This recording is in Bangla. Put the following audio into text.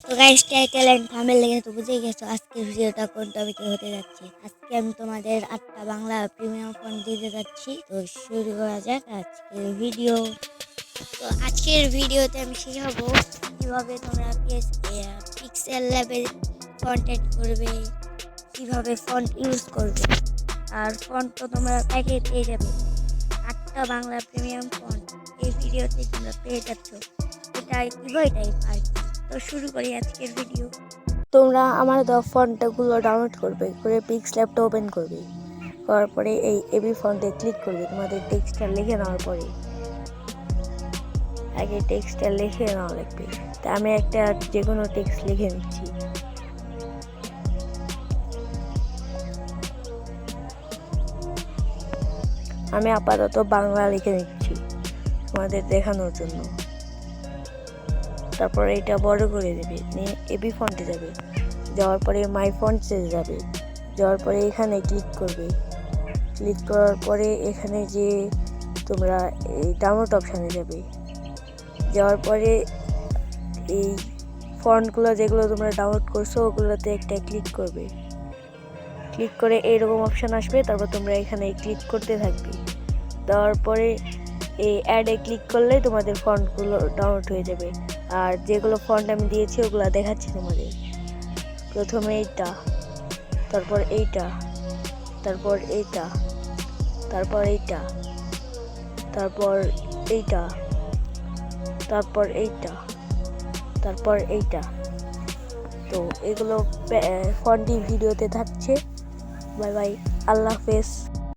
তো গাইস টাইটেল এন্ড থাম্বনেল দেখে তো বুঝেই গেছো আজকের ভিডিওটা কোন টপিকে হতে যাচ্ছে। আজকে আমি তোমাদের 8টা বাংলা প্রিমিয়াম ফোন দিতে যাচ্ছি। তো শুরু করা যাক আজকের ভিডিও। তো আজকের ভিডিওতে আমি শিখাবো কিভাবে তোমরা পিক্সেল ল্যাবে ফন্ট এড করবে, কিভাবে ফন্ট ইউজ করবে। আর ফন্ট তো তোমরা প্যাকেট পেয়ে যাবে। 8টা বাংলা প্রিমিয়াম ফন্ট এই ভিডিওতে তোমরা পেয়ে যাচ্ছ। এটাই এটাই আর কি। তো শুরু করি আজকের ভিডিও। তোমরা আমার দেওয়া ফন্টগুলো ডাউনলোড করবে, করে পিক্স ল্যাবটা ওপেন করবে। করার পরে এই এবি ফন্টে ক্লিক করবে। তোমাদের টেক্সটটা লিখে নেওয়ার পরে আগে টেক্সটটা লিখে নেওয়া লাগবে। তা আমি একটা যে কোনো টেক্সট লিখে নিচ্ছি। আমি আপাতত বাংলা লিখে নিচ্ছি তোমাদের দেখানোর জন্য। তারপর এটা বড় করে দেবে, নিয়ে এবি ফন্টে যাবে। যাওয়ার পরে মাই ফন্টসে যাবে। যাওয়ার পরে এখানে ক্লিক করবে। ক্লিক করার পরে এখানে যে তোমরা এই ডাউনলোড অপশানে যাবে। যাওয়ার পরে এই ফন্টগুলো যেগুলো তোমরা ডাউনলোড করছো ওগুলোতে একটা ক্লিক করবে। ক্লিক করে এইরকম অপশান আসবে। তারপর তোমরা এখানে ক্লিক করতে থাকবে। দেওয়ার পরে এই অ্যাডে ক্লিক করলে তোমাদের ফন্টগুলো ডাউনলোড হয়ে যাবে। আর যেগুলো ফন্ট আমি দিয়েছি ওগুলো দেখাচ্ছি তোমাদের। প্রথমে এইটা, তারপর এইটা, তারপর এইটা, তারপর এইটা, তারপর এইটা, তারপর এইটা, তারপর এইটা। তো এগুলো ফন্টই ভিডিওতে থাকছে। বাই বাই, আল্লাহ হাফেজ।